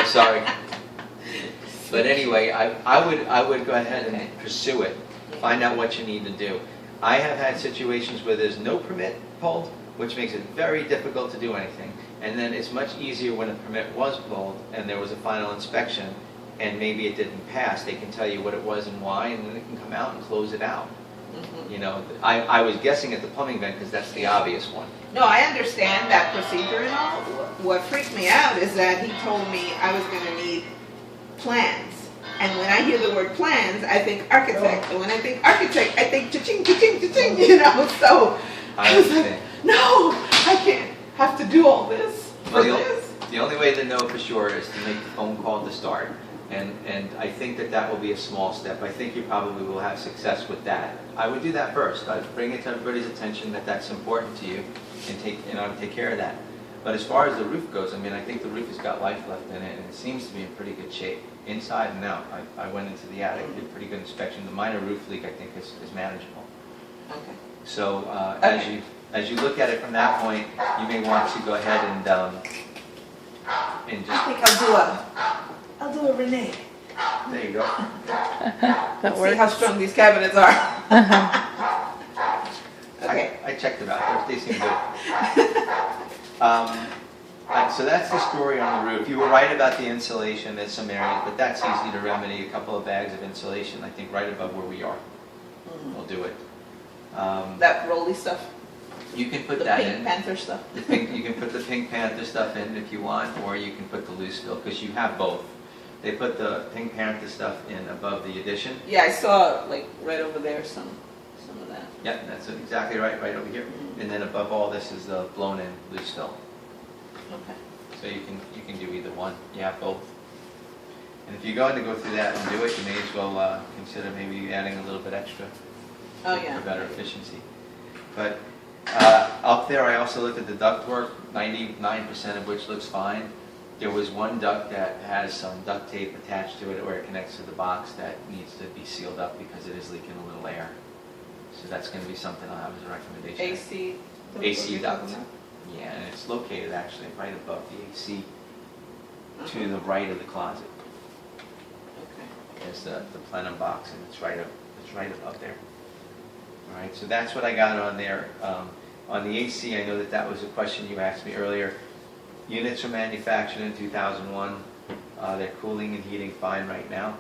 sorry. But anyway, I would go ahead and pursue it. Find out what you need to do. I have had situations where there's no permit pulled, which makes it very difficult to do anything. And then it's much easier when a permit was pulled and there was a final inspection and maybe it didn't pass. They can tell you what it was and why, and then they can come out and close it out. You know, I was guessing at the plumbing vent because that's the obvious one. No, I understand that procedure and all. What freaked me out is that he told me I was going to need plans. And when I hear the word plans, I think architect. And when I think architect, I think cha-ching, cha-ching, cha-ching, you know. So I was like, understand. no, I can't have to do all this for Well, this. the only way to know for sure is to make the phone call to start. And I think that will be a small step. I think you probably will have success with that. I would do that first. I'd bring it to everybody's attention that that's important to you and take care of that. But as far as the roof goes, I mean, I think the roof has got life left in it and it seems to be in pretty good shape, inside and out. I went into the attic, did a pretty good inspection. The minor roof leak, I think, is manageable. Okay. So as you look at it from that point, you may want to go ahead and just... I think I'll do a Renee. There you go. That See works. how strong these cabinets are. Okay. I checked them out. They seem good. So that's the story on the roof. You were right about the insulation. There's some areas, but that's easy to remedy. A couple of bags of insulation, I think, right above where we are. We'll do it. That rolly stuff. You can put The that Pink in. Panther stuff. You can put the Pink Panther stuff in if you want, or you can put the loose fill, because you have both. They put the Pink Panther stuff in above the addition. Yeah, I saw like right over there some of that. Yep, that's exactly right over here. And then above all this is the blown in loose fill. Okay. So you can do either one. You have both. And if you're going to go through that and do it, you may as well consider maybe adding a little bit extra Oh yeah. for better efficiency. But up there, I also looked at the ductwork, 99% of which looks fine. There was one duct that has some duct tape attached to it where it connects to the box that needs to be sealed up because it is leaking a little air. So that's going to be something I'll have as a recommendation. AC duct. Yeah, and it's located actually right above the AC to the right of the closet. Okay. There's the plenum box, and it's right up there. All right, so that's what I got on there. On the AC, I know that was a question you asked me earlier. Units were manufactured in 2001. They're cooling and heating fine right now.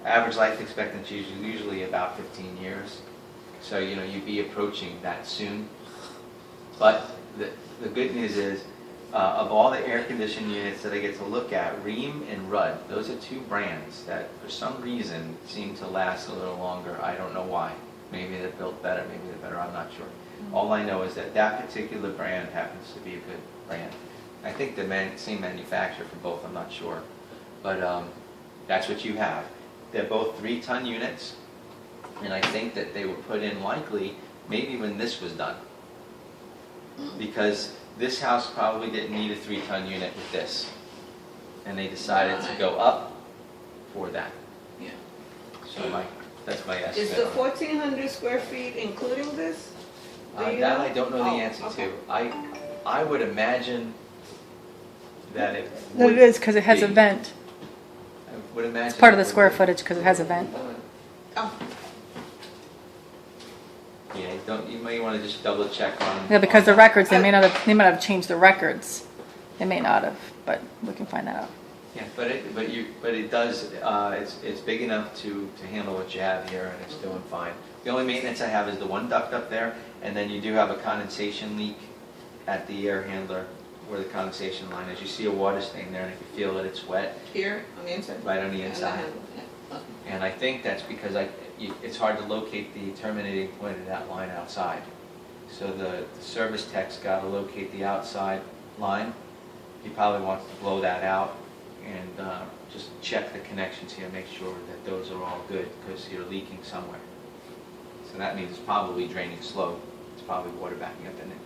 Average life expectancy is usually about 15 years. So, you know, you'd be approaching that soon. But the good news is, of all the air conditioned units that I get to look at, Rheem and Rudd, those are two brands that for some reason seem to last a little longer. I don't know why. Maybe they're built better, maybe they're better, I'm not sure. All I know is that particular brand happens to be a good brand. I think the same manufacturer for both, I'm not sure. But that's what you have. They're both 3-ton units, and I think that they were put in likely maybe when this was done. Because this house probably didn't need a 3-ton unit with this. And they decided to go up for that. Yeah. So that's my estimate. Is the 1,400 square feet including this? That I don't know the answer okay. to. I would imagine that it No, would it is because it has a be. vent. I would imagine It's part of the it would square be. footage because it has a vent. Oh, Yeah, you may want to just double check on. Yeah, because the records, they might have changed the records. They may not have, but we can find that out. Yeah, but it does. It's big enough to handle what you have here, and it's doing fine. The only maintenance I have is the one duct up there, and then you do have a condensation leak at the air handler where the condensation line is. You see a water stain there, and if you feel that it's wet, here on the inside? right on the Yeah, inside. yeah. Okay. And I think that's because it's hard to locate the terminating point of that line outside. So the service tech's got to locate the outside line. He probably wants to blow that out and just check the connections here, make sure that those are all good because you're leaking somewhere. So that means it's probably draining slow. It's probably water backing up in it.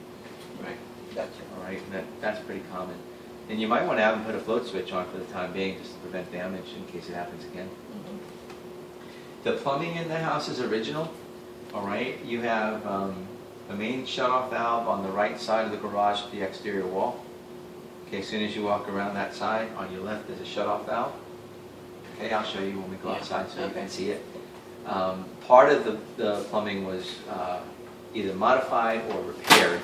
Right. Gotcha. All right, that's pretty common. And you might want to have them put a float switch on for the time being just to prevent damage in case it happens again. The plumbing in the house is original, all right? You have a main shutoff valve on the right side of the garage at the exterior wall. Okay, as soon as you walk around that side, on your left is a shut-off valve. Okay, I'll show you when we go Yeah, outside so you okay. can see it. Part of the plumbing was either modified or repaired,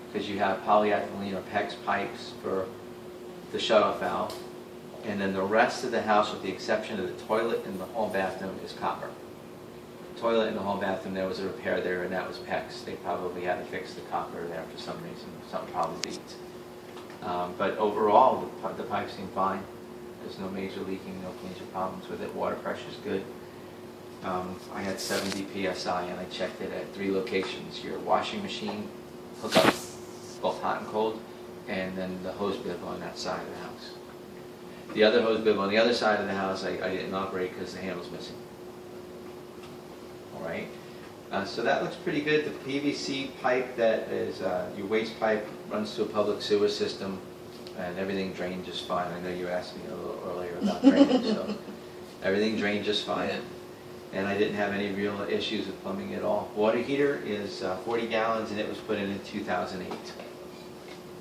because you have polyethylene or PEX pipes for the shut-off valve, and then the rest of the house, with the exception of the toilet and the hall bathroom, is copper. Toilet and the hall bathroom, there was a repair there, and that was PEX. They probably had to fix the copper there for some reason, something probably leaked. But overall, the pipes seem fine. There's no major leaking, no major problems with it. Water pressure's good. I had 70 PSI, and I checked it at 3 locations. Your washing machine hookup, both hot and cold, and then the hose bib on that side of the house. The other hose bib on the other side of the house, I didn't operate because the handle's missing. All right, so that looks pretty good. The PVC pipe that is your waste pipe runs to a public sewer system, and everything drained just fine. I know you asked me a little earlier about drainage, so everything drained just fine. Yeah. And I didn't have any real issues with plumbing at all. Water heater is 40 gallons, and it was put in 2008.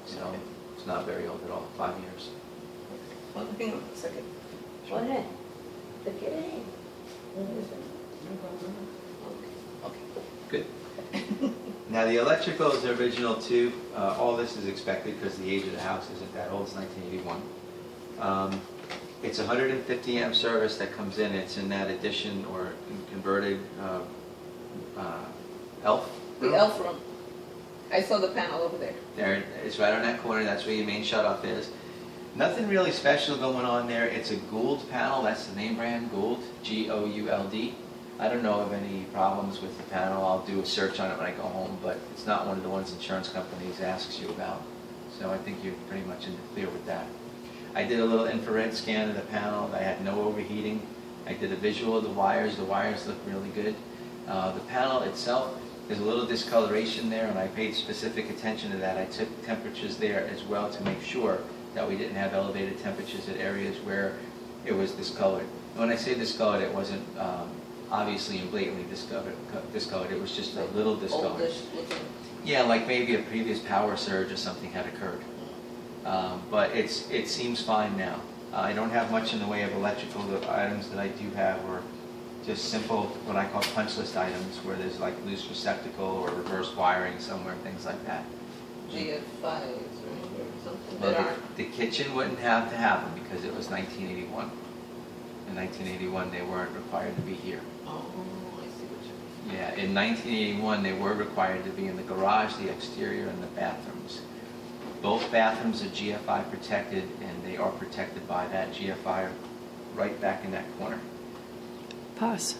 So it's not very old at all, 5 years. Well, hang on a second. Go ahead. Look at it. Okay. Good. Now the electrical is the original too. All this is expected because the age of the house isn't that old. It's 1981. It's 150 amp service that comes in. It's in that addition or converted ELF. The elf room. I saw the panel over there. There, it's right on that corner. That's where your main shut-off is. Nothing really special going on there. It's a Gould panel. That's the name brand, Gould, G-O-U-L-D. I don't know of any problems with the panel. I'll do a search on it when I go home, but it's not one of the ones insurance companies asks you about. So I think you're pretty much in the clear with that. I did a little infrared scan of the panel. I had no overheating. I did a visual of the wires. The wires look really good. The panel itself, there's a little discoloration there, and I paid specific attention to that. I took temperatures there as well to make sure that we didn't have elevated temperatures at areas where it was discolored. When I say discolored, it wasn't obviously and blatantly discolored. It was just a little discolored. Oldish looking. Yeah, like maybe a previous power surge or something had occurred. But it seems fine now. I don't have much in the way of electrical. The items that I do have are just simple, what I call punch list items, where there's like loose receptacle or reverse wiring somewhere, things like that. GF5s or something Well, that are. the kitchen wouldn't have to have them because it was 1981. In 1981, they weren't required to be here. Oh, I see what you mean. Yeah, in 1981, they were required to be in the garage, the exterior, and the bathrooms. Both bathrooms are GFI protected, and they are protected by that GFI right back in that corner. Pause.